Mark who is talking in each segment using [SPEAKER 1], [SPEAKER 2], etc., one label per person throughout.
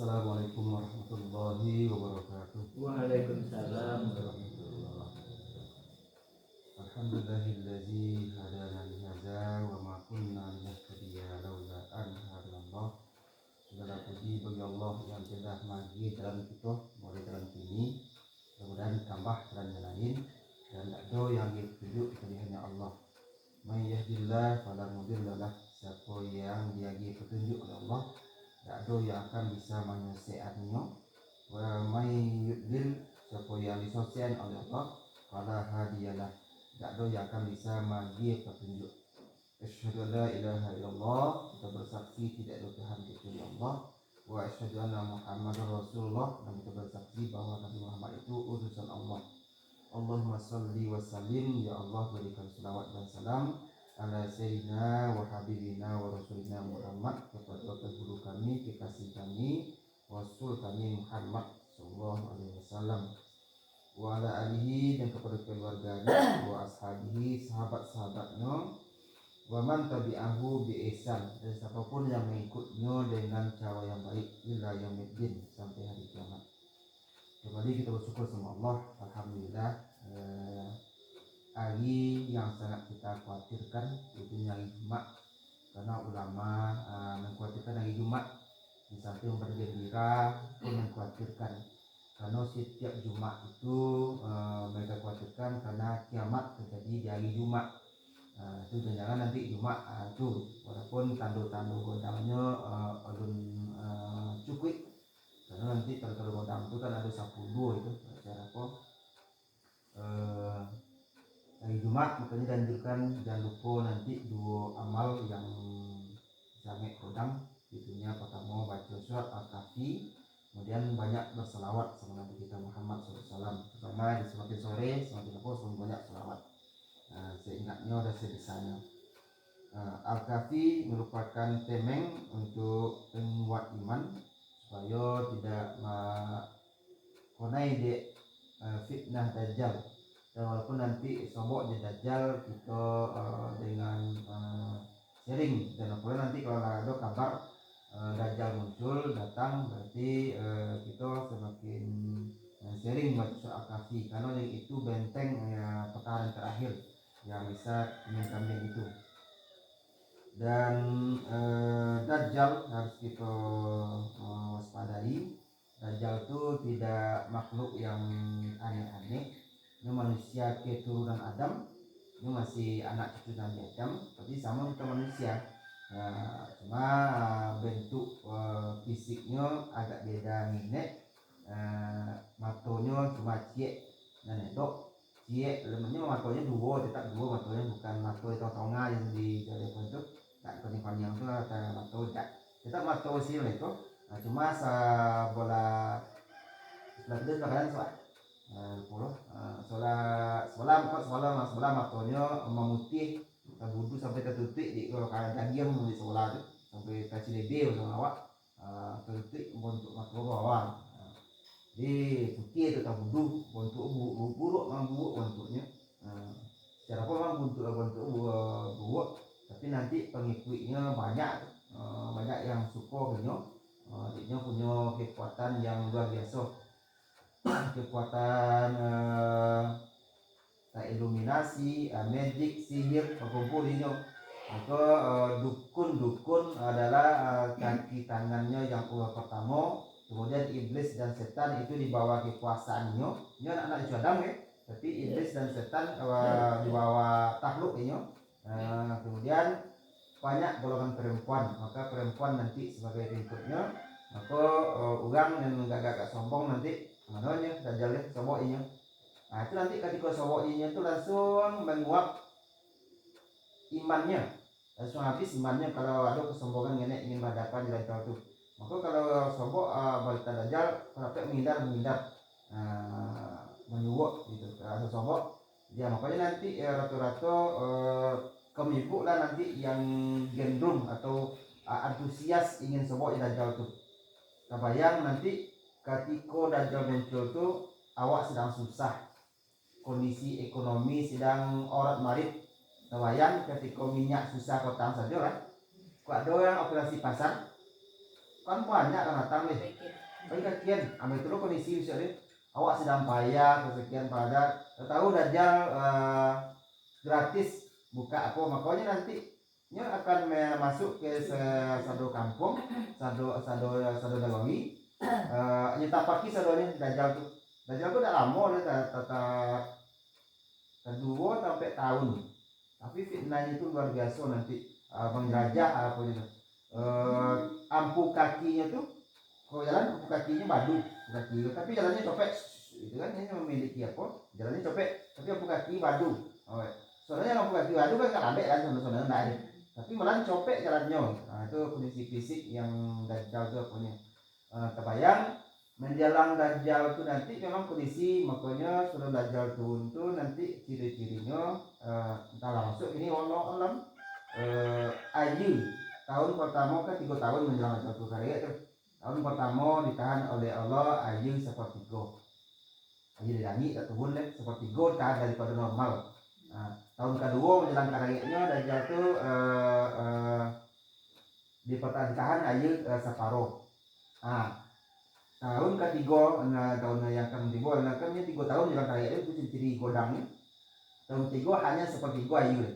[SPEAKER 1] Assalamualaikum warahmatullahi wabarakatuh.
[SPEAKER 2] Waalaikumsalam.
[SPEAKER 1] Alhamdulillahillazi hadana li hadza wa ma kunna linahtadiya laula an hadallah. Segala puji bagi Allah yang telah magi dalam kita mulai dalam ini. Mudah-mudahan tambah dalam yang lain dan ada yang ditunjuk pilihannya Allah. May yahdillah fala mudilla lah. Siapa yang diagi petunjuk oleh Allah, tak ada yang akan bisa menyelesaikannya. Wa may yudlil, siapa yang disesatkan oleh Allah, fala hadiyalah, tak ada yang akan bisa memberi petunjuk. Asyhadu la ilaha illallah, kita bersaksi tidak ada Tuhan kecuali Allah. Wa asyhadu anna Muhammadar Rasulullah, dan kita bersaksi bahwa Nabi Muhammad itu utusan Allah. Allahumma salli wa sallim, ya Allah berikan selawat dan salam ala sayyidina wa habibina wa rasulina Muhammad, kepada guru kami, kekasih kami, rasul kami Muhammad sallallahu alaihi wasallam, wa ala alihi, dan kepada keluarganya, wa ashabihi, sahabat-sahabatnya, wa man tabi'ahu bi ihsan, dan siapapun yang mengikutnya dengan cara yang baik ila yaumiddin, sampai hari kiamat. Kembali kita bersyukur sama Allah. Alhamdulillah, hari yang sangat kita khawatirkan itu hari Jumat, karena ulama mengkhawatirkan hari Jumat di samping bergembira pun mengkhawatirkan, karena setiap Jumat itu mereka khawatirkan karena kiamat terjadi di hari Jumat. Itu jangan nanti Jumat itu walaupun tanda-tanda godangnya alun cukup, karena nanti kalau godang itu kan ada 10 itu cara apa hari Jumat. Makanya dianjurkan jangan lupa nanti 2 amal yang sangat godang, itunya pertama baca surat Al-Kahfi, kemudian banyak berselawat sama Nabi kita Muhammad SAW, terutama di semakin sore semakin apa semakin banyak selawat. Seingatnya dan sebisanya. Al-Kahfi merupakan temeng untuk penguat iman supaya tidak konai de fitnah dajjal. Dan walaupun nanti sobok di dajjal, kita dengan sharing, dan apalagi nanti kalau ada kabar dajjal muncul datang, berarti kita semakin sharing baca surat Al-Kahfi, karena yang itu benteng pertahanan terakhir yang bisa kambing itu. Dan dajjal harus kita waspadai. Dajjal itu tidak makhluk yang aneh-aneh, ini manusia keturunan Adam, ini masih anak cucu Nabi Adam, tapi sama kita manusia. Cuma bentuk fisiknya agak beda nenek, matonya cuma ciek dan edok. Ciek lemahnya matonya 2, tetap 2 matonya, bukan mato itu tonga yang di jari bentuk tak panjang itu kata mato tak, tetap mato sih itu. Cuma bola sebelah bakalan sebelah matonya memutih, terbudu sampai tertutup di kalau kanan daging di sebelah itu sampai kasih lebe sama awak tertutup untuk mato bawah. Jadi putih itu tak budu bentuk buruk memang buruk bentuknya. Secara apa memang bentuk buruk, tapi nanti pengikutnya banyak yang suka dia punya kekuatan yang luar biasa, kekuatan iluminasi, magic, sihir, berkumpul ini. Maka dukun adalah kaki tangannya yang pertama. Kemudian iblis dan setan itu di bawah kekuasaannya. Ini anak-anak cucu Adam ya. Tapi iblis dan setan di bawah takluk ini. Kemudian banyak golongan perempuan. Maka perempuan nanti sebagai pengikutnya. Maka orang yang agak sombong nanti mananya dajjalnya sombong ini. Itu nanti ketika sombong ini itu langsung menguap imannya. Langsung habis imannya kalau ada kesombongan ingin berhadapan di lain itu. Maka kalau sombong balita dajjal sampai menghindar menyuwak gitu kalau sombong dia. Makanya nanti rata-rata kemibuk lah nanti yang gendong atau antusias ingin sombong dajjal tuh. Kebayang nanti ketika dajjal muncul tuh awak sedang susah, kondisi ekonomi sedang orat-marit. Kebayang ketika minyak susah kotang saja lah, kok ada yang operasi pasar kan banyak kan datang nih. Baik kakian, ambil dulu kondisi misalnya awak sedang payah kesekian pada tahu Dajjal gratis buka apa makanya nanti nya akan masuk ke satu kampung satu dagongi nyetap pagi sadonya Dajjal tuh udah lama dia tata kedua sampai tahun tapi fitnahnya itu luar biasa nanti menjelajah apa gitu ampu kakinya tuh kalau jalan ampu kakinya badu kaki tapi jalannya copet itu kan ini memiliki apa jalannya copet tapi ampu kaki badu soalnya ampu kaki badu kan nggak ambek kan soalnya nggak ada tapi malah copet jalannya itu kondisi fisik yang Dajjal tuh punya terbayang menjelang Dajjal itu nanti memang kondisi makanya sebelum Dajjal turun tuh nanti ciri-cirinya entahlah masuk ini Allah alam ayu tahun pertama kan 3 tahun menjelang Dajjal tuh karya tuh tahun pertama ditahan oleh Allah ayu sepertiga ayu di langit tak turun deh sepertiga tahan daripada normal tahun kedua menjelang karyanya Dajjal tuh ditahan ayu separuh tahun ketiga tahun yang kedua kan 3 tahun menjelang karyanya itu ciri godangnya tahun ketiga hanya sepertiga ayu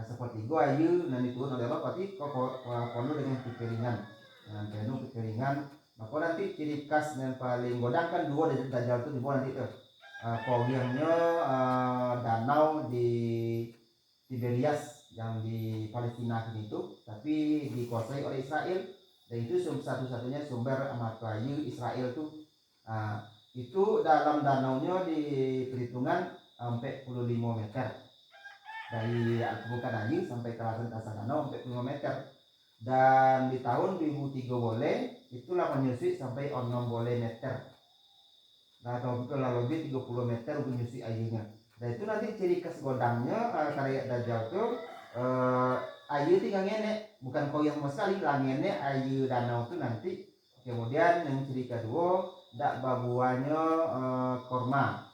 [SPEAKER 1] sepertiga ayu dan diturun oleh Allah berarti penuh dengan kekeringan penuh kekeringan maka nanti ciri khas yang paling godang kan dua dari Dajjal itu di bawah nanti tuh kogiannya danau di Tiberias yang di Palestina itu tapi dikuasai oleh Israel dan itu satu-satunya sumber mata air Israel tuh itu dalam danaunya di perhitungan sampai 45 meter dari permukaan air sampai ke atas danau sampai 5 meter dan di tahun 2003 boleh itulah menyusui sampai 6 boleh meter nah kalau lebih 30 meter menyusui airnya dan itu nanti ciri khas godangnya karya Dajjal tuh air tinggal ngenek bukan koyak sama sekali lah ngenek air danau itu nanti kemudian yang ciri kedua dak babuannya korma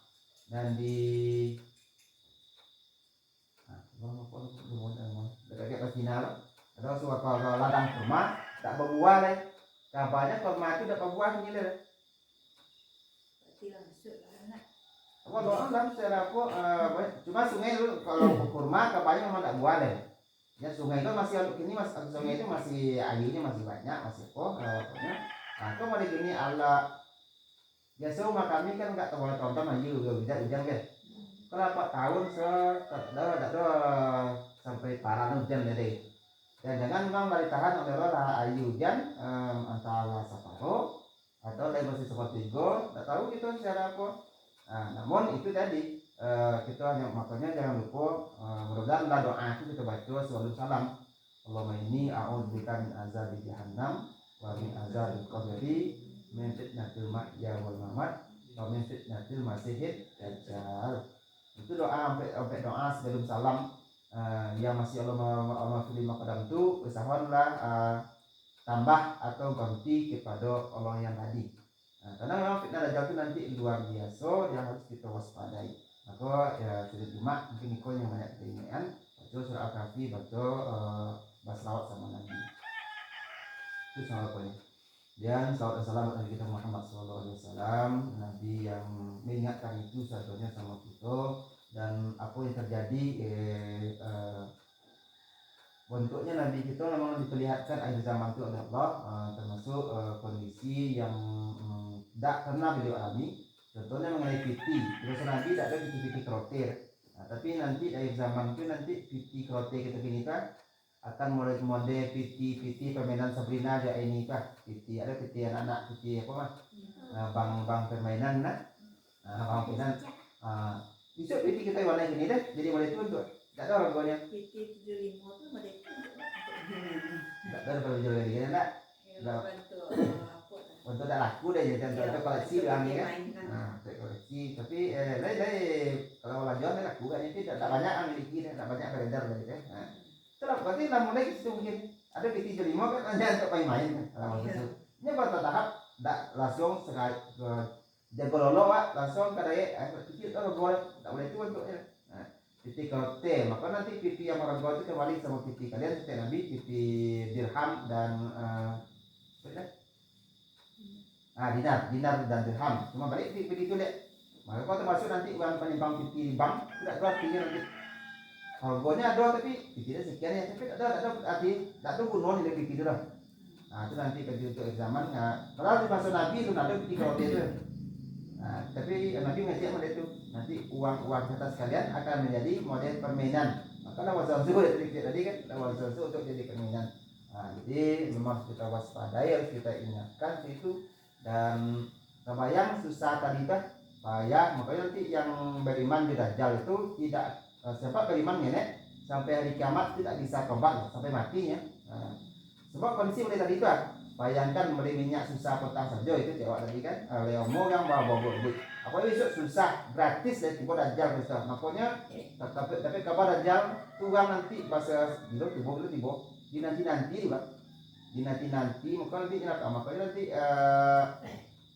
[SPEAKER 1] dan di dekat Palestina ada suatu ladang korma dak babuah deh kabarnya korma itu dak babuah gini deh apa doang kan secara apa cuma sungai lu kalau kurma kabarnya memang dak buah deh ya sungai itu masih ini sungai itu masih airnya masih banyak masih pokoknya nah kalau mau gini ala biasa rumah kami kan nggak boleh tonton aja hujan kan kalau 4 tahun ada sampai parah hujan deh dan jangan memang dari tahan oleh Allah air hujan antara separuh atau lain masih seperti gol nggak tahu gitu secara apa namun itu tadi kita hanya makanya jangan lupa mudah-mudahan doa itu kita baca selalu salam Allahumma inni a'udzubika min azabi jahannam wa min azabil qabri min fitnatil mahya wal mamat wa min fitnatil masiihid dajjal itu doa sampai doa sebelum salam yang masih Allah pilih makadam itu usahakanlah tambah atau ganti kepada Allah yang tadi karena memang fitnah Dajjal itu nanti luar biasa yang harus kita waspadai maka ya sudah cuma mungkin ikut yang banyak keinginan baca surah Al-Kahfi baca berselawat sama Nabi itu sama poinnya dan salawat dan salam kepada kita Muhammad SAW Nabi yang mengingatkan itu satunya sama kita dan apa yang terjadi bentuknya Nabi kita memang diperlihatkan akhir zaman itu oleh Allah termasuk kondisi yang tidak pernah beliau alami contohnya mengenai piti terus Nabi tidak ada piti krotir tapi nanti akhir zaman itu nanti piti krotir kita gini kan akan mulai model piti permainan Sabrina aja ini kan piti ada piti anak-anak piti apa mah bang permainan bang permainan bisa piti kita warna gini deh jadi mulai itu untuk tidak ada logonya PT 75 tuh mereka tidak ada kalau jual lagi enggak untuk tidak laku deh ya contoh koleksi bilangnya kan koleksi tapi kalau lanjutan laku kan itu tidak banyak yang miliki tidak banyak beredar gitu kan itulah berarti namun lagi itu mungkin ada PT 75 kan hanya untuk main-main kan ini pada tahap tidak langsung sekali jago lolo langsung kadang kecil kalau boleh tidak boleh itu untuknya PT krote maka nanti PT yang orang tua itu kembali sama PT kalian seperti Nabi PT dirham dan dinar dan dirham. Cuma balik begitu deh. Maka kau termasuk nanti uang penimbang PT bank tidak berarti nanti harganya ada tapi PT sekian ya, tapi ada arti tidak ada gunanya dari PT itu lah. Itu nanti bagi untuk zaman. Kalau di masa Nabi itu ada PT kalau itu. Tapi Nabi ngajak model itu nanti uang kita sekalian akan menjadi model permainan. Maka lawazal itu tadi kan lawazal itu untuk jadi permainan. Jadi memang kita waspadai, harus kita ingatkan itu. Dan kebayang susah tadi kan payah, makanya nanti yang beriman di Dajjal itu tidak sebab beriman nenek sampai hari kiamat tidak bisa tobat sampai matinya. Sebab kondisi mulai tadi itu bayangkan beli minyak susah petang saja itu jawab tadi kan oleh omong yang bawa duit apa besok susah gratis dari tiba Dajjal susah makanya tapi kabar Dajjal tuang nanti bahasa gitu tiba di nanti juga di nanti maka nanti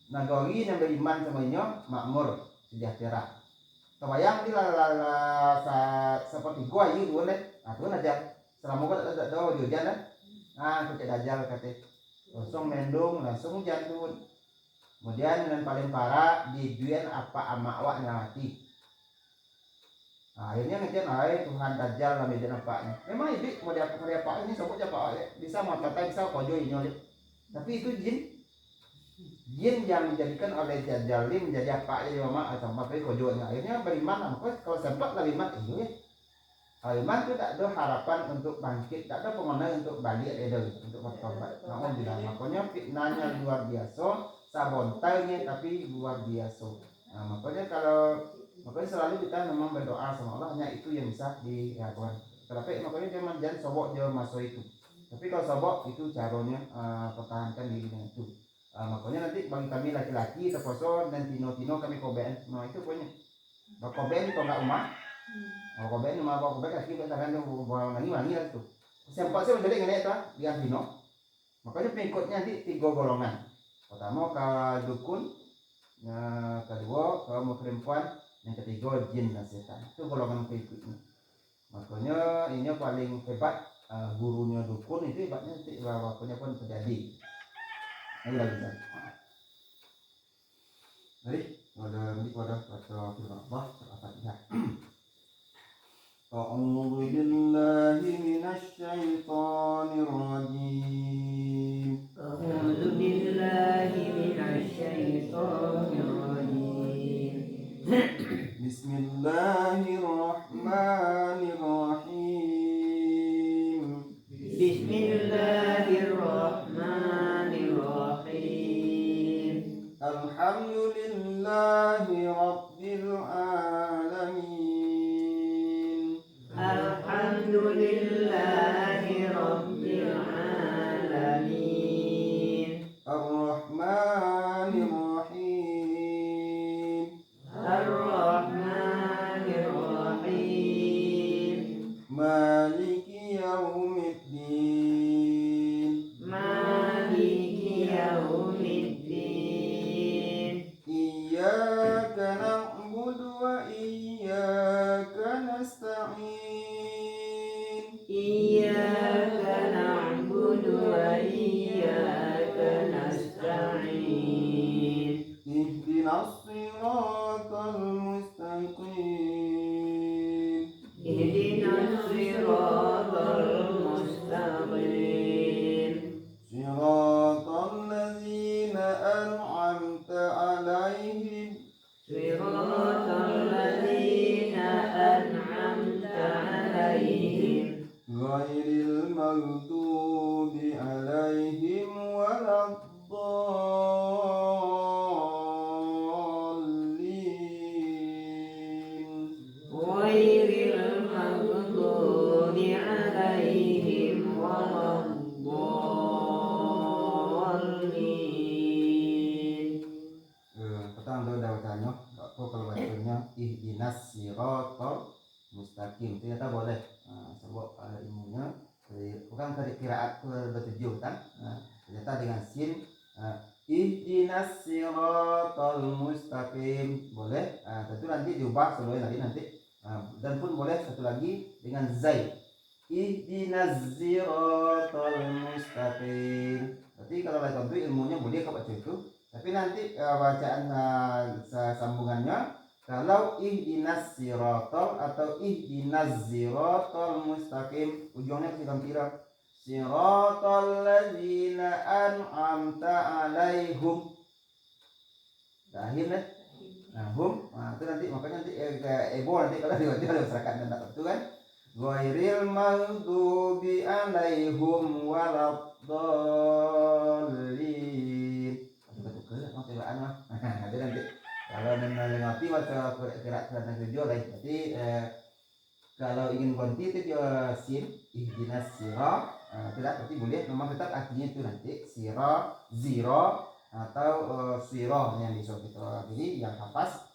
[SPEAKER 1] nagari yang beriman semuanya makmur sejahtera kebayang di seperti gua ini boleh tuh aja selama gua tak ada hujan kan kita Dajjal kata langsung mendung langsung jantun kemudian yang paling parah di duit apa ama awaknya mati. Akhirnya ngejar Tuhan Dajjal lah medan apanya memang ibi mau dia apa ini sobat apa bisa mau kata bisa kojo ini oleh tapi itu jin yang dijadikan oleh Dajjal ini menjadi apa aja mama atau apa kojonya akhirnya beriman kalau sempat lebih iman itu ya iman itu tak ada harapan untuk bangkit, tak ada pengenai untuk balik untuk bertobat. Namun tidak, makanya fitnahnya luar biasa, sabontainya tapi luar biasa. Makanya selalu kita memang berdoa sama Allah, hanya itu yang bisa dilakukan. Tapi makanya jangan sobok jangan masuk itu. Tapi kalau sobok itu caranya pertahankan dirinya itu. Makanya nanti bagi kami laki-laki terposo dan tino kami koben. Nah itu pokoknya. Kalau koben itu enggak umat. Kalau koben rumah koben lagi katakan tuh bawa wangi lah tuh. Sempat saya menjadi ngene itu dia tino. Makanya pengikutnya nanti 3 golongan. Pertama ke dukun, yang kedua ke perempuan, yang ketiga jin dan setan. Itu golongan pengikutnya. Makanya ini paling hebat gurunya dukun itu hebatnya nanti waktunya pun terjadi. Ini lagi kan. Jadi pada firman Allah Al-Fatihah. A'udzu billahi minasy syaithanir rajim.
[SPEAKER 2] A'udzu billahi minasy syaithanir rajim.
[SPEAKER 1] Bismillahirrahmanirrahim.
[SPEAKER 2] Bismillahirrahmanirrahim.
[SPEAKER 1] Alhamdulillahi rabbil alamin.
[SPEAKER 2] Alhamdulillahi rabbil alamin.
[SPEAKER 1] Ar-Rahmanir Rahim.
[SPEAKER 2] Ar-Rahmanir Rahim.
[SPEAKER 1] Maliki yaumiddin.
[SPEAKER 2] Maliki yaumiddin.
[SPEAKER 1] Iyyaka na'budu wa iyyaka nasta'in.
[SPEAKER 2] Iyyaka na'budu wa iyyaka nasta'in.
[SPEAKER 1] Ihdinas siratal mustaqim.
[SPEAKER 2] Ihdinas siratal mustaqim.
[SPEAKER 1] Siratal ladzina an'amta 'alaihim.
[SPEAKER 2] Siratal ladzina an'amta 'alaihim.
[SPEAKER 1] Ghairil maghdubi 'alaihim waladdallin.
[SPEAKER 2] Ghairil maghdubi 'alaihim waladdallin.
[SPEAKER 1] Petang tu dah bertanya, apa kalau bacanya ihdinas siratal mustaqim. Ternyata boleh. Sebab ilmunya bukan kiraat bertujuh kan. Ternyata dengan sin ihdinas siratal mustaqim boleh. Tentu nanti diubah sebelumnya nanti. Dan pun boleh satu lagi dengan zai. Ihdinas siratal mustaqim. Berarti kalau lagi tentu ilmunya boleh kau baca itu. Tapi nanti bacaan sambungannya kalau ihdinas sirotol atau ihdinas zirotol mustaqim, ujungnya kita kira sirotol ladzina an'amta alaihum. Dahil nah hum, nah itu nanti makanya nanti ebo nanti kalau dibaca ada masyarakat dan tak itu kan ghairil maghdubi alaihim waladdallin. Betul-betul mau cobaan mah. Jadi nanti kalau mengerti baca kira-kira tujuh lah. Berarti kalau ingin ganti itu sin ihdinas sirah, tidak berarti boleh memang tetap artinya itu nanti sirah zero atau sirah yang bisa kita pilih yang hafaz.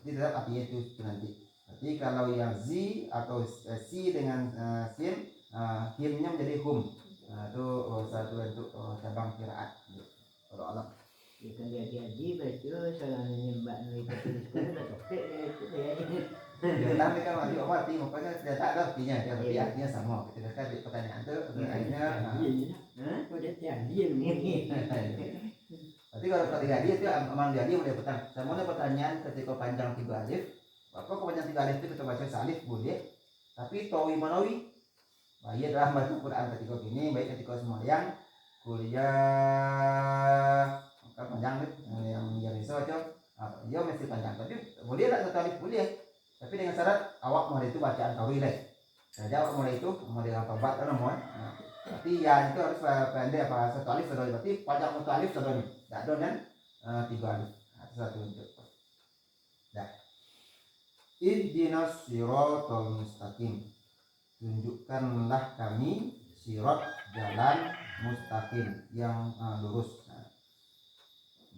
[SPEAKER 1] Jadi tetap artinya itu nanti. Berarti kalau yang zi atau si dengan sin, himnya menjadi hum. Itu satu bentuk cabang qiraat. Kalau alam.
[SPEAKER 2] Ya kan jadi baca salah nyembah nih tulis kan udah topik itu ya.
[SPEAKER 1] Ya tapi kan masih apa arti makanya tidak ada artinya, tapi artinya sama. Ketika di pertanyaan itu akhirnya
[SPEAKER 2] Udah jadi nih.
[SPEAKER 1] berarti kalau jadi itu aman jadi mulai petang. Semuanya pertanyaan ketika panjang 3 alif, apa kepanjang 3 alif itu kita baca salif boleh, tapi tawi manawi baik dalam baca Quran ketika gini, baik ketika sembahyang, kuliah kan panjang nih yang bisa baca dia mesti panjang, tapi boleh tak satu alif boleh, tapi dengan syarat awak mulai itu bacaan tawi lah. Jadi awak mulai itu mulai tobat kan mau. Tapi ya itu harus pendek apa satu alif satu alif, berarti panjang satu alif satu alif. Tak ada kan 3 alif. Satu untuk. Dah. Ihdinas siratal mustaqim. Tunjukkanlah kami sirat jalan mustaqim yang lurus.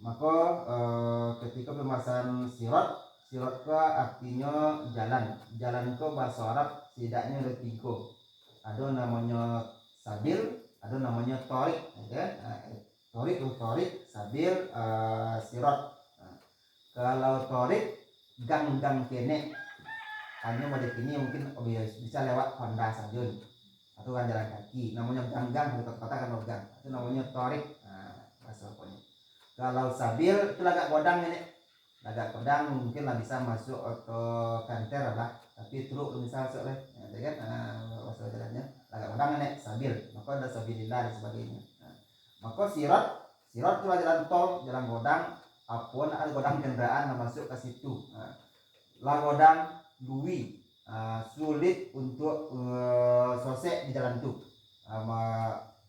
[SPEAKER 1] Maka ketika pembahasan sirat ke artinya jalan ke bahasa Arab setidaknya ada 3. Ada namanya sabil, ada namanya torik, ya. Torik, sabil, sirat. Kalau torik gang kene, hanya pada kini mungkin bisa lewat Honda saja, atau kan jalan kaki, namanya gang di kota kan gang, itu namanya torik. Bahasa pokoknya. Kalau sabil itu agak kodang ini, agak kodang mungkin lah bisa masuk ke kantor lah, tapi truk bisa masuk lah, ya kan? Bahasa jalannya agak kodang ini sabil, maka ada sabilillah dan sebagainya. Maka sirat itu jalan tol, jalan godang, apun ada godang kendaraan masuk ke situ. Lah godang dui, sulit untuk sosek di jalan itu,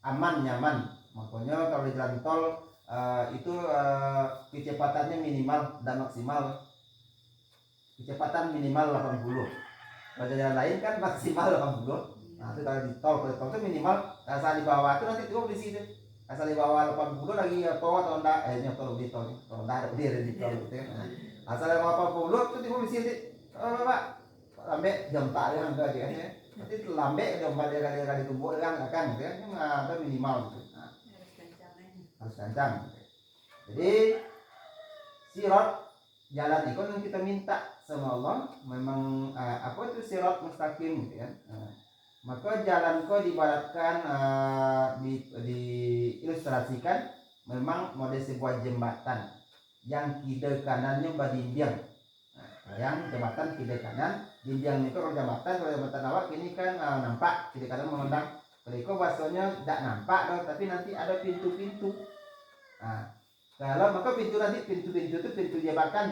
[SPEAKER 1] aman nyaman. Makanya kalau di jalan tol itu kecepatannya minimal dan maksimal. Kecepatan minimal 80. Kalau jalan lain kan maksimal 80. Nah itu kalau di tol itu minimal asal di bawah itu nanti tunggu di situ. Asal di bawah 80 lagi atau enggak tol di tol. Kalau enggak ada di tol gitu kan. Asal di bawah 80 itu tunggu di situ. Pak lambe jam tak yang enggak dia ya. Nanti lambe jam kali tumbuk kan akan gitu kan. Ada minimal gitu. Harus kencang. Jadi sirat jalan itu yang kita minta sama Allah memang apa itu sirat mustaqim gitu kan. Maka jalan kau dibaratkan diilustrasikan memang model sebuah jembatan yang kiri kanannya berdinding. Yang jembatan kiri kanan, dinding itu kalau jembatan awak ini kan nampak kiri kanan memandang. Kalau bahasanya tidak nampak loh, tapi nanti ada pintu-pintu. Kalau maka pintu-pintu itu pintu jebakan,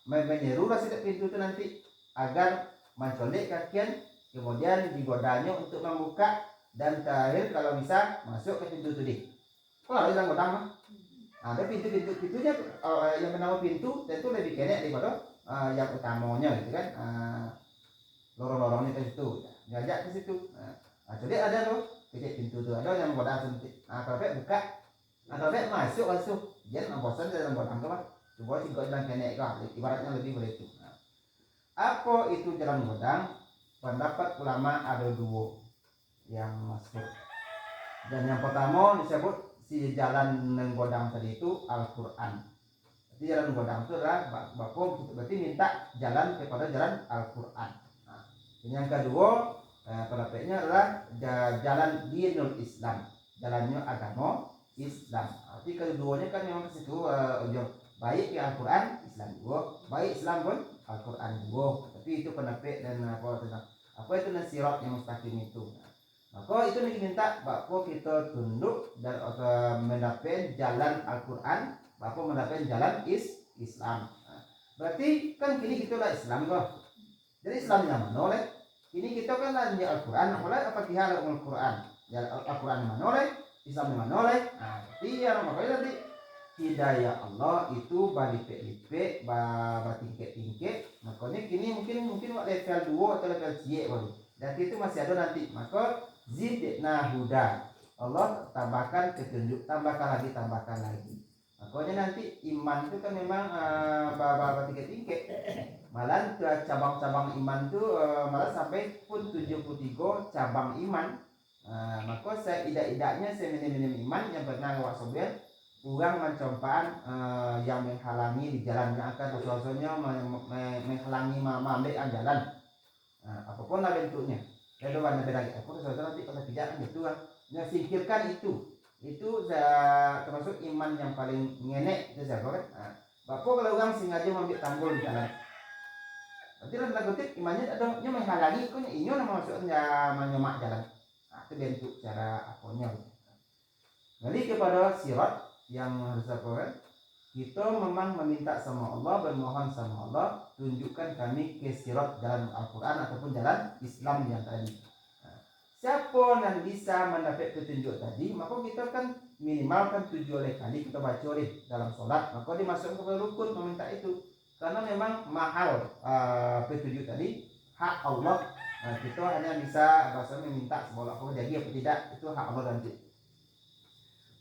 [SPEAKER 1] menyeru lah pintu itu nanti agar mencolek kakian, kemudian digodanya untuk membuka dan terakhir kalau bisa masuk ke pintu itu. Kalau ada godang mah, ada pintunya yang bernama pintu tentu lebih kene daripada yang utamanya gitu kan. Lorong-lorongnya ke situ, diajak ke situ. Jadi ada loh, pintu itu ada yang godang sempit. Kalau buka, kalau masuk, jangan bosan dalam godang tu mah. Coba sih godang kene kan, ibaratnya lebih begitu. Apa itu jalan godang? Pendapat ulama ada 2 yang masuk. Dan yang pertama disebut si jalan godang tadi itu Al-Quran. Jadi jalan godang itu adalah bapak berarti minta jalan kepada jalan Al-Quran. Yang kedua pendapatnya adalah jalan dinul Islam, jalannya agama Islam. Arti keduanya kan memang ke situ baik ya Al-Quran Islam juga, baik Islam pun Al-Quran juga. Tapi itu pendapat dan apa itu nasirat yang mustaqim itu. Maka itu minta bapak kita tunduk dan mendapat jalan Al-Quran, bapak mendapat jalan Islam. Berarti kan kini kita lah Islam kok. Jadi Islam yang mana oleh? Kini kita kan lah di Al-Quran, oleh apa tiada Al-Quran? Ya Al-Quran yang mana oleh? Islam yang mana oleh? Nah, iya makanya tadi hidayah Allah itu balipe-lipe, batingke-tingke. Makanya kini mungkin level 2 atau level 3 baru. Dan itu masih ada nanti. Maka zidna huda. Allah tambahkan petunjuk, tambahkan lagi. Makanya nanti iman itu kan memang tingkat-tingkat. Malah cabang-cabang iman itu malah sampai pun 73 cabang iman. Maka seidak-idaknya seminim-minim iman yang pernah awak sobat kurang mencompaan yang menghalangi di jalan yang akan sesuatunya menghalangi mengambil jalan. Apapun lah bentuknya. Ada warna beda aku sesuatu nanti kalau tidak gitu lah. Nah, singkirkan itu termasuk iman yang paling ngenek itu siapa kan? Bapak kalau orang sengaja mengambil tanggul di jalan, berarti dalam kutip imannya ada menghalangi, kok inyo nama maksudnya menyemak jalan. Itu bentuk cara aponya. Jadi kepada sirat yang harus lakukan, kita memang meminta sama Allah, bermohon sama Allah, tunjukkan kami ke sirat jalan Al-Quran ataupun jalan Islam yang tadi. Siapa yang bisa mendapat petunjuk tadi, maka kita kan minimal kan 7 kali kita baca dalam sholat, maka dimasukkan ke rukun meminta itu. Karena memang mahal petunjuk tadi, hak Allah. Kita hanya bisa bahasanya meminta sebola apa jadi apa tidak, itu hak Allah nanti.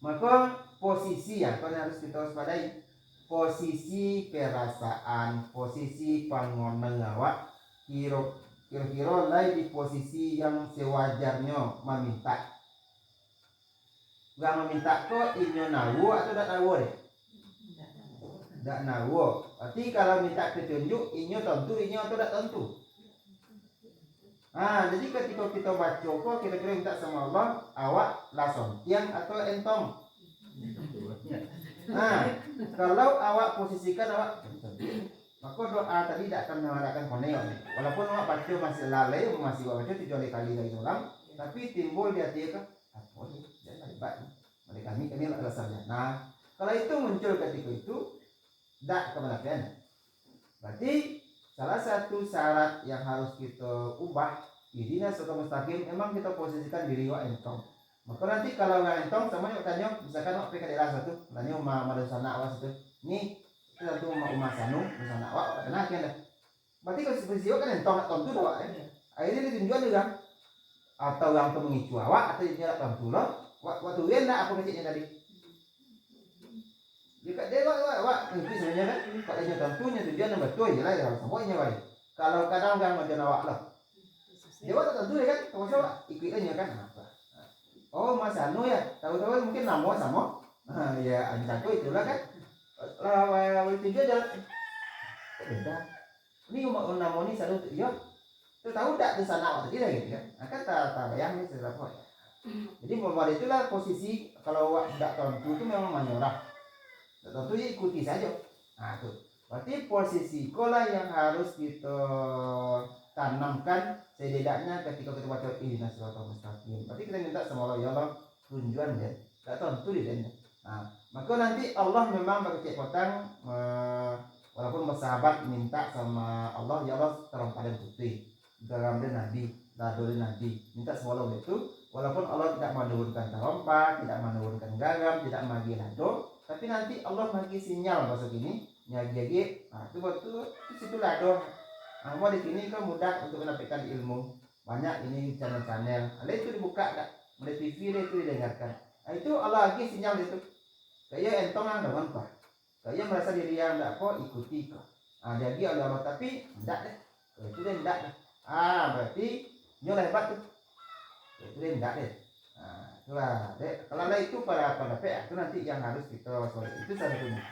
[SPEAKER 1] Maka posisi yang harus kita waspadai, posisi perasaan, posisi pangoneng awak kira-kira lain di posisi yang sewajarnya meminta. Gak meminta kok inyo nawu atau tak nawu deh? Tak nawu. Berarti kalau minta petunjuk inyo tentu inyo atau tak tentu. Jadi ketika kita baca kok kira-kira minta sama Allah, awak langsung tiang atau entong. Kalau awak posisikan awak maka doa tadi tidak akan mengadakan koneo. Walaupun awak baca masih lalai, masih baca 7 kali dari orang, tapi timbul di hati kan, apa ni? Jangan hebat. Mereka kami alasannya. Nah, kalau itu muncul ketika itu, tidak kebenaran. Berarti salah satu syarat yang harus kita ubah, idina siratal mustaqim, memang kita posisikan diri wa entong. Maka nanti kalau nggak entong, semuanya tanya, misalkan awak PK daerah satu, tanya madasana awak satu, nih satu umat sanu, misalnya awak kena kian dah. Berarti kalau posisi kan entong nak tentu doa. Akhirnya ditunjukkan juga, atau yang tu mengicu awak atau dia tentu lah. Waktu dia nak apa kecilnya tadi? Jika dia awak itu sebenarnya kan, kalau dia tentunya tujuan yang betul je lah ya semuanya baik. Kalau kadang kan macam awak lah, dia tak tentu ya kan, kalau awak ikut aja kan apa? Oh Mas Anu ya, tahu-tahu mungkin nama sama, ya anjing itulah kan. Lawan tiga jalan, beda. Ini umat nama ini selalu ya, tahu tak di sana waktu tidak gitu kan? Akan tak bayang ni seberapa. Jadi pada itulah posisi kalau awak tidak tentu itu memang menyorah. Tentu ikuti saja. Tuh. Berarti posisi kola yang harus kita tanamkan setidaknya ketika kita baca ihdinas siratal mustaqim. Berarti kita minta sama Allah, ya Allah tunjuan dia. Tak tentu dia. Maka nanti Allah memang berkecek potang walaupun bersahabat minta sama Allah, ya Allah terang pada putih dalam Nabi, dadul Nabi, minta sama Allah itu, walaupun Allah tidak menurunkan terompak, tidak menurunkan garam, tidak magi lado, tapi nanti Allah bagi sinyal masuk ini, nyagi, itu betul, itu situ lado. Mau di sini kan mudah untuk mendapatkan ilmu, banyak ini channel-channel, ada itu dibuka tak, mulai TV itu didengarkan, itu Allah lagi sinyal itu. Kayak entong yang dengan kok, kayak merasa diri yang tidak kok ikuti kok. Jadi oleh Allah tapi tidak deh, itu dia tidak deh. Berarti nyolah hebat tuh, itu dia tidak deh. Itulah deh. Kalau ada itu para PA itu nanti yang harus kita waspada itu salah satunya.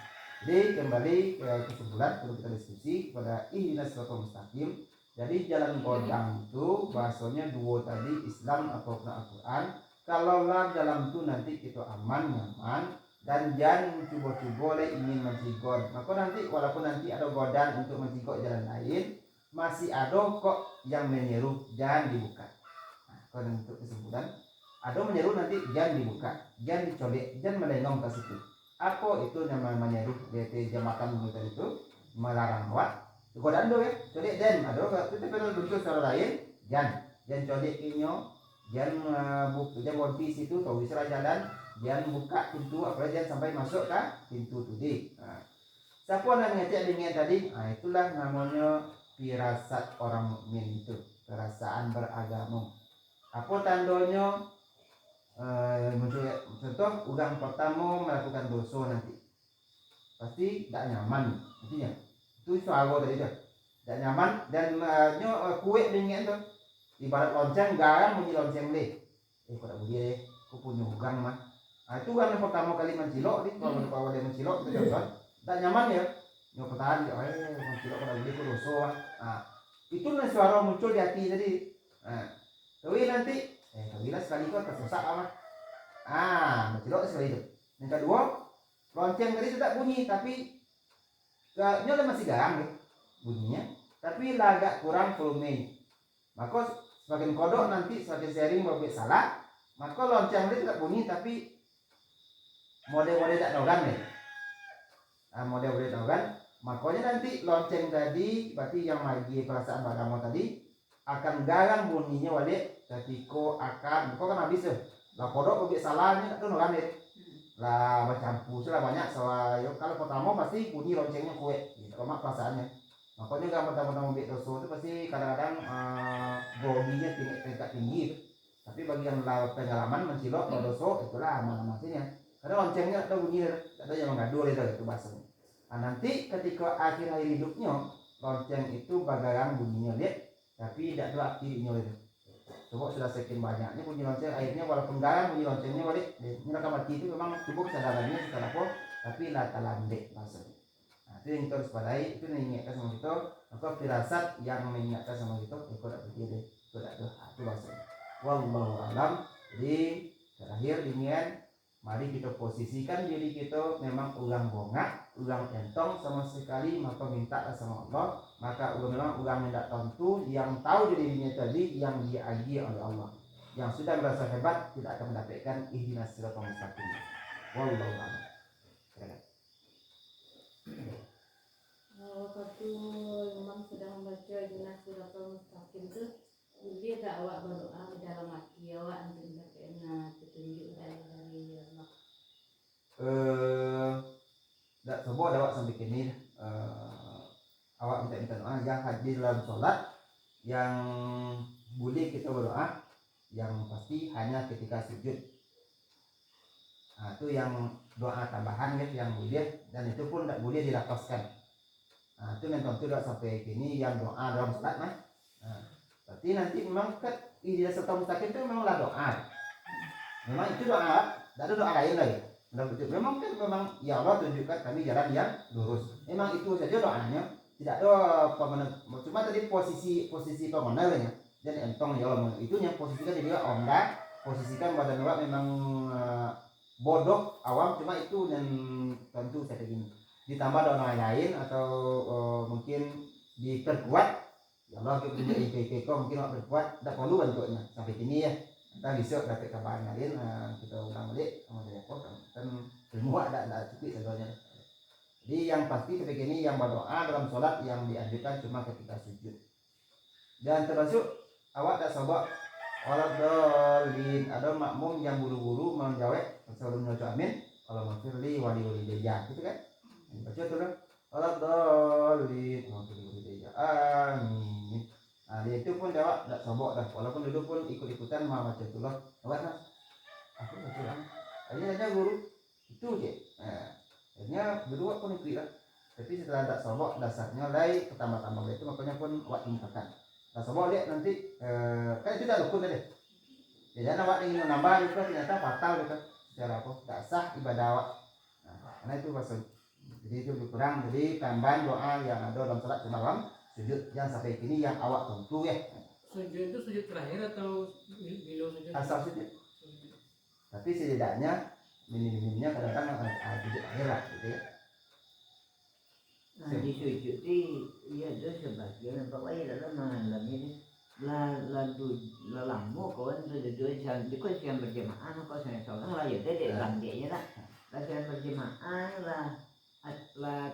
[SPEAKER 1] Jadi kembali ke kesimpulan kalau kita diskusi pada ihdinas siratal mustaqim. Jadi jalan kodam itu bahasanya dua tadi Islam atau Al-Quran. kalaulah dalam tu nanti kita aman nyaman dan jangan cuba-cuba ingin menjigot, maka nanti walaupun nanti ada godaan untuk menjigot jalan lain, masih ada kok yang menyeru jangan dibuka. Nah, kalau untuk kesimpulan, ada menyeru nanti jangan dibuka, jangan dicolek, jangan melengong ke situ. Apa itu nama menyeru? Dari jamakan kita itu melarang awak. Godaan do ya, colek jangan ada. Kita perlu bentuk cara lain, jangan colek inyo, jangan jangan di situ, tahu bisa jalan. Jangan buka pintu, apalagi jangan sampai masuk ke pintu tadi. Nah, siapa yang ngecek dengan tadi? Nah, itulah namanya firasat orang mukmin itu, perasaan beragama. Apa tandanya? Contoh, orang pertama melakukan dosa nanti, pasti tidak nyaman, artinya itu suara tadi dah, tidak nyaman dan kue dengan tu, ibarat lonceng garam bunyi lonceng deh, kau tak boleh deh, kau punya orang mah. Nah, itu kan yang pertama kali mencilok nih, kalau dia mencilok itu contoh, tak nyaman ya, yang pertahan dia, mencilok pada dia itu dosa. Nah, itu nih suara muncul di hati tadi. Nah, tapi nanti, tapi lah sekali kau tersesat apa? Mencilok sekali itu. Yang kedua, lonceng tadi tidak bunyi, tapi dia masih garang nih bunyinya, tapi agak kurang volume. Maka semakin kodok nanti semakin sering berbuat salah, maka lonceng tadi tidak bunyi, tapi model-model tak dogan nih. Model-model dogan, makanya nanti lonceng tadi berarti yang lagi perasaan bagamu tadi akan garang bunyinya wale ketika akan kau kan habis lah kodok lebih salahnya tak dogan nih lah bercampur lah banyak soal kalau pertama pasti bunyi loncengnya kue gitu mak perasaannya, makanya kalau pertama-tama bik doso itu pasti kadang-kadang groginya tingkat tinggi, tapi bagi yang pengalaman mencilok doso itulah aman-amannya. Karena loncengnya ada bunyi, ada yang mengadu itu bahasanya. Nah, nanti ketika akhir hidupnya, lonceng itu bagaimana bunyinya lihat, tapi tidak ada akhirnya itu. Coba sudah sekian banyaknya bunyi lonceng, akhirnya walaupun garang bunyi loncengnya balik, ini reka mati itu memang cukup kesadarannya setelah apa, tapi lata landek bahasanya. Nah, itu yang terus padai, itu yang mengingatkan sama kita, maka firasat yang mengingatkan sama kita, itu tidak berdiri, itu tidak ada, itu bahasanya. Wallahu alam. Jadi terakhir ingin mari kita posisikan diri kita memang ulang bongak, ulang entong sama sekali, maka minta sama Allah, maka memang ulang tidak tentu yang tahu dirinya tadi yang diagi oleh Allah, yang sudah merasa hebat tidak akan mendapatkan ihdinas siratal mustaqim. Wallahu a'lam.
[SPEAKER 3] Waktu Imam sedang membaca ihdinas siratal mustaqim itu, dia tak awak berdoa di dalam hati awak untuk mendapatkan petunjuk dari Allah.
[SPEAKER 1] Tak coba awak sampai kini awak minta doa yang hadir dalam sholat yang boleh kita berdoa yang pasti hanya ketika sujud. Nah, itu yang doa tambahan ya, yang boleh dan itu pun tidak boleh dilapaskan. Nah, itu yang tentu tidak sampai kini yang doa dalam sholat nah. Berarti nanti memang ihdinas siratal mustaqim itu memanglah doa. Memang itu doa, tidak ada doa lain lagi. Memang kan memang ya Allah tunjukkan kami jalan yang lurus. Memang itu saja doanya, tidak ada pemenang. Cuma tadi posisi pemenangnya dan entong ya Allah itu yang posisikan dia onda, posisikan badan awak memang bodoh awam, cuma itu yang tentu saya begini. Ditambah doa lain atau mungkin diperkuat. Ya Allah kita IPK mungkin awak berkuat, tidak perlu bentuknya sampai sini ya. Kita bisa dapat kabar lain, kita ulang balik sama telepon kan semua ada cukup sebenarnya. Jadi yang pasti begini yang berdoa dalam sholat yang dianjurkan cuma ketika sujud. Dan termasuk awak tak sabak waladhalin, ada makmum yang buru-buru menjawab sebelum membaca amin, kalau mafirli wali deja gitu kan. Baca tu lah waladhalin wali deja amin. Nah, dia itu pun jawab tak sobok dah, walaupun dulu pun ikut-ikutan mau baca tu lah. Awak nak? Aku baca lah. Akhirnya ada guru itu je. Akhirnya berdua pun ikut lah. Tapi setelah tak sobok dasarnya lai pertama-tama itu makanya pun awak tingkatkan. Tak sobok lihat nanti kan itu dah rukun tadi. Jadi awak ingin menambah itu ternyata fatal gitu. Secara apa? Tak sah ibadah awak. Nah, karena itu pasal. Jadi itu lebih kurang. Jadi tambahan doa yang ada dalam salat semalam. Sujud yang sampai kini yang awak tentu ya.
[SPEAKER 4] Sujud itu sujud terakhir atau bila sujud?
[SPEAKER 1] Asal sujud. Tapi setidaknya minim-minimnya kadang-kadang sujud akhir lah gitu ya.
[SPEAKER 2] Nah di sujud iya tu sebagian pokoknya dalam mengalami ni lamu kawan tu dua jam di kau siang berjemaah kau sana seorang lah ya dia bangkitnya lah siang berjemaah lah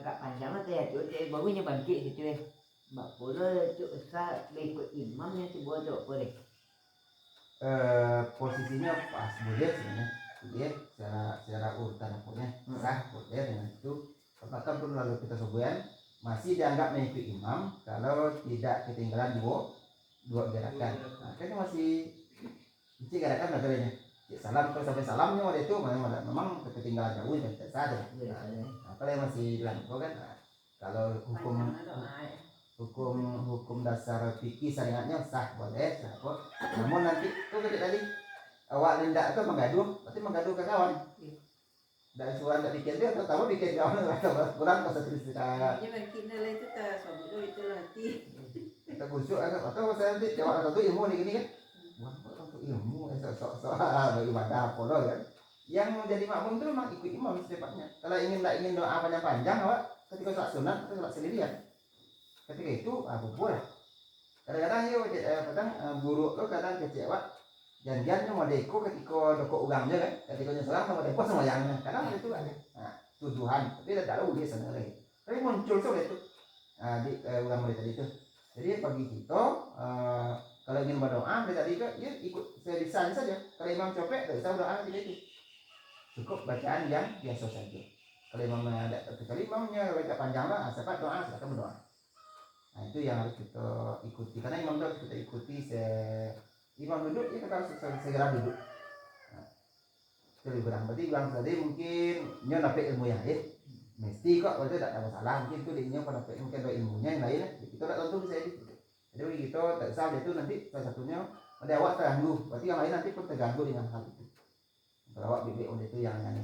[SPEAKER 2] kat panjang lah tu dia barunya bangkit situ bak pula tu usah ikut imamnya si bodoh boleh
[SPEAKER 1] posisinya pas boleh sebenarnya boleh secara urutan pokoknya sah boleh dengan itu. Apakah perlu lalu kita sebulan masih dianggap mengikuti imam kalau tidak ketinggalan dua gerakan. Nah, kan masih gerakan katanya. Salam terus sampai salamnya waktu itu memang ketinggalan jauh dan tidak sadar. Nah, kalau yang masih langsung kan kalau hukum dasar fikih syariatnya sah boleh sah kok. Namun nanti tuh tadi awak lindak itu menggaduh ke kawan. Dan suara tak bikin dia atau bikin kawan atau kurang pas cerita.
[SPEAKER 3] Jadi kita lah itu tak sabut itu nanti.
[SPEAKER 1] Kita kusuk atau saya nanti jawab satu ilmu ni gini kan. Wah, untuk ilmu soal ibadah apa loh kan. Yang menjadi makmum itu memang ikut imam secepatnya. Kalau ingin doa panjang awak ketika sholat sunat atau sholat sendirian. Ketika itu boleh. Kadang-kadang buruk tuh kadang kecewa. Janjiannya mau deko ketika doko ugamnya kan, ketika nyeselang sama deko sama yangnya, karena itu ada tuduhan, tapi tidak tahu dia sana lagi. Tapi muncul soal itu di ulang tadi itu. Jadi bagi kita kalau ingin berdoa dari tadi itu dia ikut sebisanya saja. Kalau imam capek tidak usah berdoa tidak itu. Cukup bacaan yang biasa saja. Kalau imam ada kecuali imamnya baca panjang lah, siapa doa silakan berdoa. Nah itu yang harus kita ikuti karena imam itu harus kita ikuti imam duduk ya kita harus segera duduk. Nah, itu lebih kurang berarti bang tadi mungkin nyo dapat ilmu yang mesti kok berarti tidak ada masalah mungkin itu dia pada dapat mungkin ada ilmunya yang lain kita tidak tentu bisa itu. Jadi kita tak usah itu nanti salah satunya ada awak terganggu berarti yang lain nanti pun terganggu dengan hal itu. Kalau awak bibik itu yang aneh.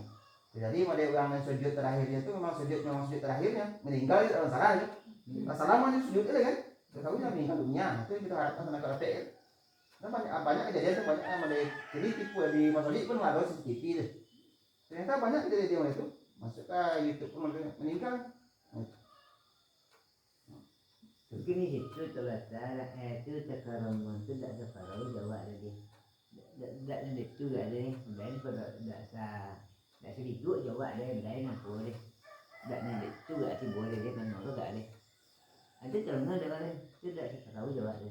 [SPEAKER 1] Jadi pada orang yang sujud terakhirnya itu memang sujud terakhirnya meninggal itu tidak salah ya. Masalahnya sujud itu kan. Tahunya meninggal dunia itu kita harapkan sama dapat ya. Nah, banyak kejadian tuh banyak yang mulai jadi tipu di masjid pun ada CCTV deh. Ternyata banyak kejadian itu masuk ke YouTube pun meninggal.
[SPEAKER 2] Mungkin itu terasa itu sekarang itu tidak separuh jawab lagi. Tidak itu ada ni, lain pada tidak sedikit jawab ada lain apa boleh. Tidak itu ada boleh dia kan orang tak ada. Ada contoh jawab ada tidak separuh jawab ada.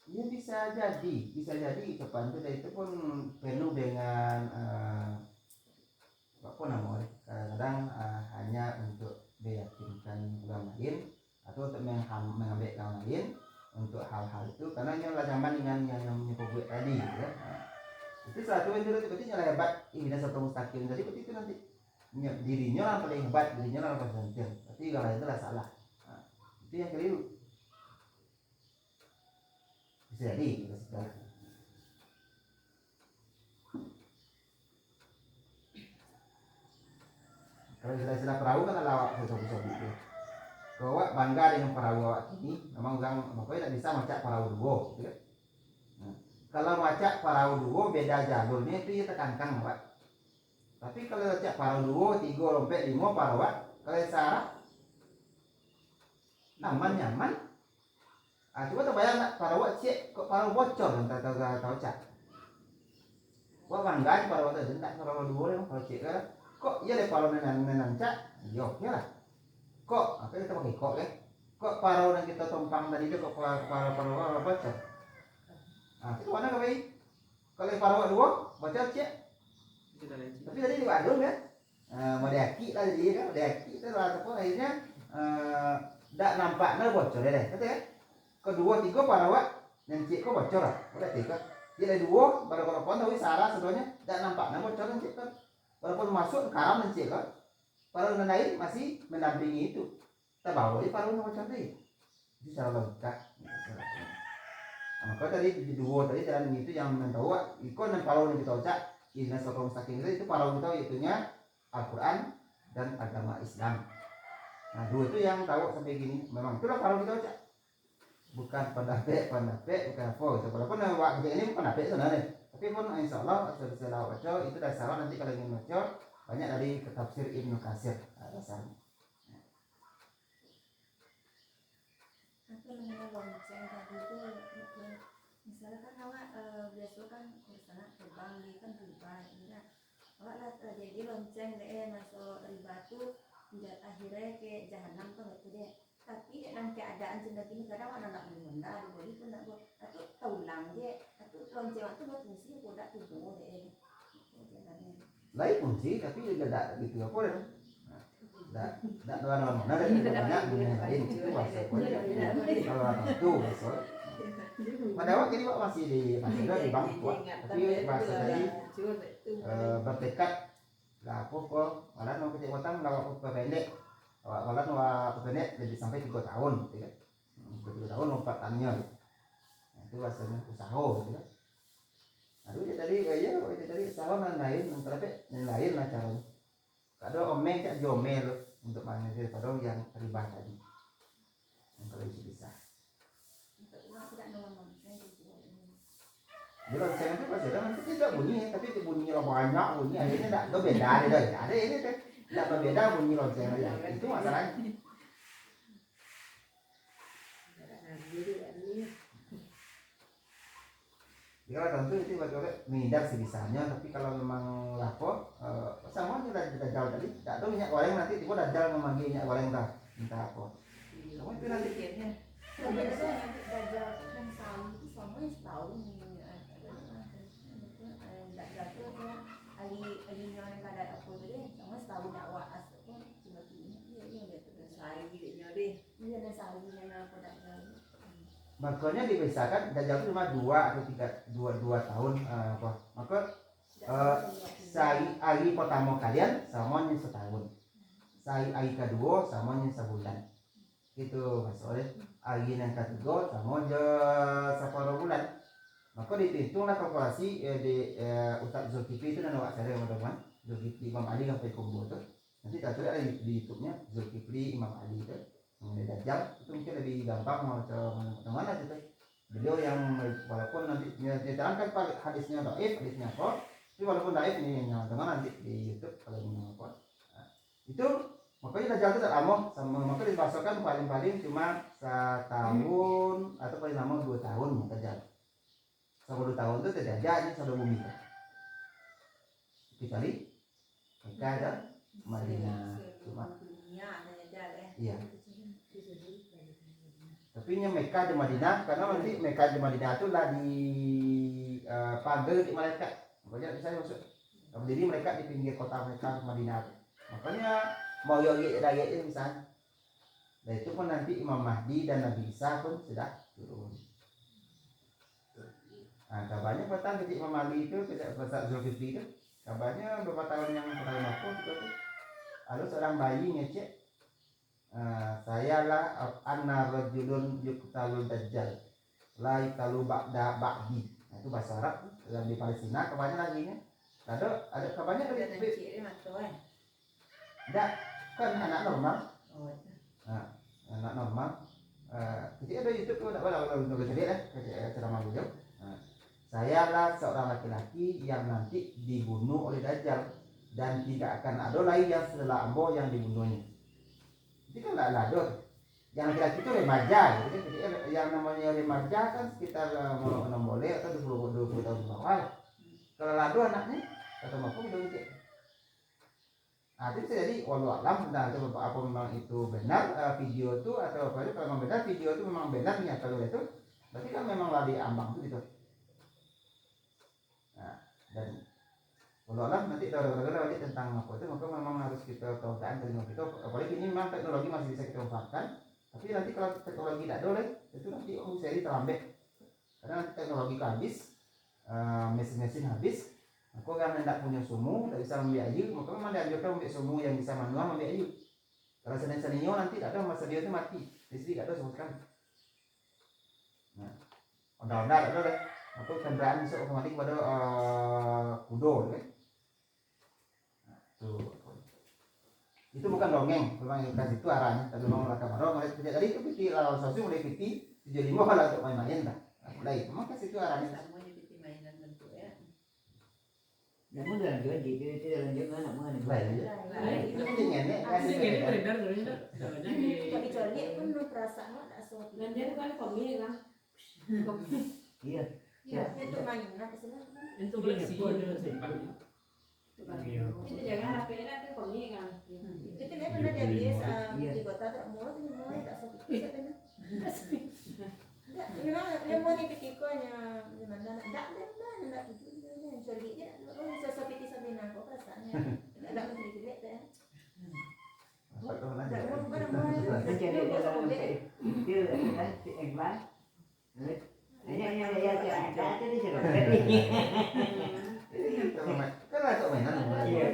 [SPEAKER 1] Ya bisa jadi ucapan itu pun penuh dengan apa namanya kadang hanya untuk meyakinkan orang lain atau untuk mengambil orang lain untuk hal-hal itu karena ini adalah zaman dengan yang namanya pokok tadi ya. Itu satu yang dulu berarti nyala hebat ini dan satu mustaqim jadi berarti itu nanti dirinya lah paling hebat dirinya lah paling penting berarti kalau itu lah salah. Itu yang keliru. Jadi kalau istilah perahu kan ada awak sobi itu. Kalau awak bangga dengan perahu awak ini, memang orang makanya tidak bisa macak perahu dua, gitu kan? Nah, kalau macak perahu dua beda jalurnya itu kita tekankan awak. Tapi kalau macak perahu dua, 3, lompet 5 perahu awak, kalau sarap nyaman. Coba terbayang nak perahu awak cek kok perahu bocor entah tahu cak. Wah bangga perahu awak tidak perahu dua yang kalau cek kan. Kok iya deh perahu nenan cak, yo lah. Kok apa kita pakai kok kan? Kok perahu yang kita tumpang tadi itu kok perahu bocor. Nah itu mana kau kalau perahu dua bocor cek. Tapi tadi di Bandung kan, Madaki lah jadi kan, Madaki itu lah apa akhirnya tidak nampaknya bocor deh, kata kan? Kedua 3 perahu yang cek kok bocor lah, udah 3. Jadi 2 baru kalau pun tahu salah sebenarnya tidak nampaknya bocor yang cek kan. Walaupun masuk karam dan cek kan. Perahu lain masih mendampingi itu. Kita bawa di perahu macam tadi. Itu secara logika. Maka tadi di 2 tadi jalan itu yang membawa ikon dan perahu yang kita ucap. Inna sokong mustaqim itu perahu kita itunya Al-Quran dan agama Islam. Nah 2 itu yang tahu sampai gini. Memang itulah perahu kita ucap. Bukan pendapek, bukan apa. Walaupun awak ini pendapek sebenarnya. Tapi pun insya Allah saya baca itu dasarnya nanti kalau ingin baca banyak dari tafsir Ibnu Katsir dasarnya.
[SPEAKER 4] Aku mengenai lonceng tadi itu misalnya kan awak biasa kan urusan terbang dia kan riba ya. Awak lah jadi lonceng deh masuk riba tuh akhirnya ke jahanam tuh gitu deh. Tapi dalam keadaan sudah gini kadang anak bunda di body pun nak buat atau taulang dia atau lonceng itu buat fungsi udah tubuh deh.
[SPEAKER 1] Lain fungsi tapi juga tidak gitu apa deh. Tidak doang mana ada banyak lain itu bahasa kalau itu bahasa. Pada waktu ini Pak masih di di bangku tapi bahasa tadi bertekad lah apa kok malah mau kecil batang lawan pendek malah mau pendek jadi sampai 3 tahun gitu kan 3 tahun lompatannya gitu. Nah, itu bahasanya usaha gitu kan. Aduh ya tadi ya itu tadi usaha lain yang lain lah caranya. Kadang omeng cak jomel untuk mana daripada yang terlibat tadi. Yang kalau bisa. Jadi lonceng itu pasti nanti tidak bunyi, tapi bunyinya banyak bunyi akhirnya tidak berbeda deh. Ada ini deh, tidak berbeda bunyi lonceng aja. Itu masalahnya. Ya tentu itu bagaimana menghindar sebisanya, tapi kalau memang lapor, sama kita jauh tadi, tidak tahu minyak goreng nanti tiba dajal memanggil minyak goreng entah apa. Kamu itu nanti
[SPEAKER 4] biasanya dajal dan sawi itu sama setahun alinya orang kada apa deh sama setahun awak asal pun cuma ini dia lihat terus sawi dia deh dia ada sawi yang apa dajal.
[SPEAKER 1] makanya dipisahkan dajal itu cuma 2 atau 2 tahun apa maka hari pertama kalian samanya setahun hari kedua samanya sebulan gitu maksudnya hari yang ketiga samanya separuh bulan maka dihitunglah kalkulasi di Ustaz Zulkifli itu dan awak saya teman-teman Zulkifli Imam Ali sampai kumbu itu nanti tak ada di YouTube-nya Zulkifli Imam Ali itu mengenai dajjal itu mungkin lebih gampang mau mana gitu beliau yang walaupun nanti diterangkan hadisnya dhaif hadisnya apa tapi walaupun dhaif ini teman nanti di YouTube kalau ingin apa itu makanya dajjal itu tak lama sama maka dibahasakan paling-paling cuma setahun atau paling lama 2 tahun dajjal sama 2 tahun itu tidak jadi sudah bumi kecuali Mekah dan Madinah cuma iya tapi nya Mekah di Madinah karena nanti Mekah di Madinah itu lah di pagar di malaikat makanya saya masuk berdiri mereka di pinggir kota Mekah Madinah makanya mau yogi daya ini misalnya dan itu pun nanti Imam Mahdi dan Nabi Isa pun sudah turun. Nah, kabarnya petang ketika Imam Ali itu tidak Ustaz Zulkifli itu kabarnya beberapa tahun yang pertama aku itu ada seorang bayi ngecek saya lah anna rajulun yuqtalul dajjal la yuqtalu ba'da ba'di. Nah, itu bahasa Arab yang di Palestina kabarnya lagi nya ada kabarnya dari enggak kan anak normal anak normal jadi ada YouTube tuh enggak ada untuk gede lah ceramah beliau. Saya lah seorang laki-laki yang nanti dibunuh oleh Dajjal dan tidak akan ada lagi yang setelah ambo yang dibunuhnya. Itu kan tidak ada. Yang laki-laki itu remaja, gitu. Jadi yang namanya remaja kan sekitar 6 boleh atau 20 tahun ke bawah. Kalau lado anaknya kata bapak udah gitu. Nah, itu jadi walau alam tentang itu apa memang itu benar video itu atau apa itu kalau memang benar video itu memang benar nih kalau itu berarti kan memang lari ambang itu gitu. Dan kalau nanti kalau tentang apa itu maka memang harus kita tahu teknologi itu apalagi ini memang teknologi masih bisa kita manfaatkan tapi nanti kalau teknologi tidak boleh itu nanti seri terlambat karena nanti teknologi habis mesin-mesin habis aku kan tidak punya sumu tidak bisa ambil air maka memang dianjurkan ambil sumu yang bisa manual ambil air kalau senior nanti tidak ada masa dia itu mati jadi tidak ada sama sekali. Nah ondal-ondal tidak ada atau kendaraan bisa otomatis pada kudo kan? Nah, itu bukan dongeng memang kasih itu arahnya tapi memang laka marong mulai sejak tadi itu piti lawan sosu mulai piti 75 lah untuk main-main lah mulai memang kasih itu arahnya
[SPEAKER 2] Namun dalam jual gitu itu dalam jual mana mana
[SPEAKER 1] Lain ya. Ini nenek ada
[SPEAKER 5] Ini
[SPEAKER 1] nenek.
[SPEAKER 5] beredar tuh ini namanya di
[SPEAKER 4] Kecuali pun perasaan tak suatu.
[SPEAKER 3] Dan dia kan komik kan.
[SPEAKER 2] iya
[SPEAKER 3] Iya.
[SPEAKER 4] Itu main nak sebenarnya.
[SPEAKER 5] itu koleksi simpan.
[SPEAKER 3] Itu jangan HP itu komik kan.
[SPEAKER 4] Itu dia pernah dia biasa di kota tak mau tu mau tak suatu. Memang dia mau ni petikonya mana tak ada nak tujuh dia cari dia sesuatu sampai nak kau perasaannya tak menteri dia tak.
[SPEAKER 1] Apa tuh
[SPEAKER 4] Tak
[SPEAKER 1] lagi?
[SPEAKER 4] mau bukan mau.
[SPEAKER 2] Macam dia dalam dia kan yang lain hanya ada dia sudah
[SPEAKER 1] Kan ada mainan.
[SPEAKER 2] Iya.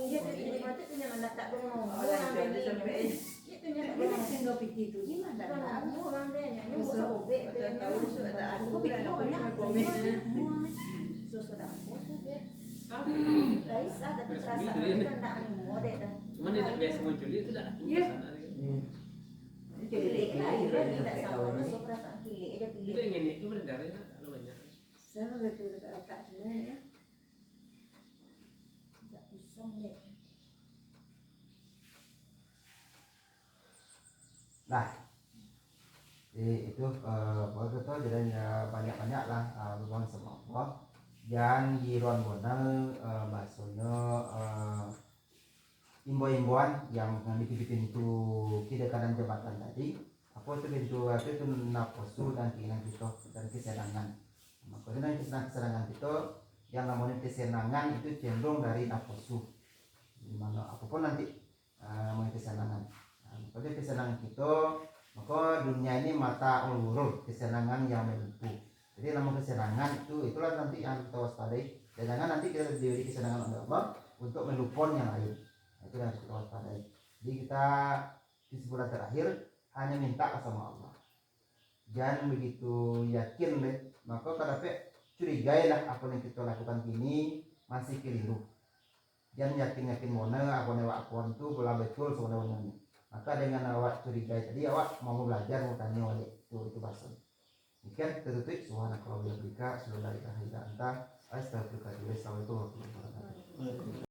[SPEAKER 4] Dia tu di mata tu yang nak tak mau. Orang dia sampai itu yang tak mau.
[SPEAKER 3] Tinggal pergi tu di mana?
[SPEAKER 4] Aku orang dia ni muka obek dia ni sudah aku pikir nak komen. Sudah aku sudah. Raisa tapi rasa kan tak mau deh dah.
[SPEAKER 5] Cuman itu biasa muncul itu dah.
[SPEAKER 3] Iya.
[SPEAKER 2] jadi
[SPEAKER 4] Pilih tak sama masuk perasaan pilih aja
[SPEAKER 5] Itu
[SPEAKER 4] pilih.
[SPEAKER 5] yang ini itu beredar ya kalau banyak.
[SPEAKER 4] Sama betul tak sebenarnya. Tak bisa deh.
[SPEAKER 1] Nah, itu boleh kita jadinya banyak-banyak lah berbuang sama Allah. Dan di ruang bonal bahasanya imbauan yang di pintu kita kanan jembatan tadi. Apa itu pintu itu naposu dan keinginan kita dan kesenangan. Makanya kesenangan kita yang namanya kesenangan itu cenderung dari naposu. Dimana apapun nanti namanya kesenangan. Pada kesenangan kita, maka dunia ini mata ulur kesenangan yang menipu. Jadi nama kesenangan itulah nanti yang kita waspadai. Dan jangan nanti kita diberi kesenangan oleh Allah untuk melupon yang lain. Itu yang harus kita waspadai. Jadi kita di sebulan terakhir hanya minta sama Allah. Jangan begitu yakin deh. Maka kadang curigailah apa yang kita lakukan ini masih keliru. Jangan yakin mana apa yang awak itu bola betul sebenarnya. Maka dengan awak curigai tadi awak mau belajar mau tanya oleh itu bahasa. Ikan tertutup subhanakallahumma wa bihamdika asyhadu an la ilaha illa anta astaghfiruka wa atubu ilaik. Assalamualaikum warahmatullahi wabarakatuh.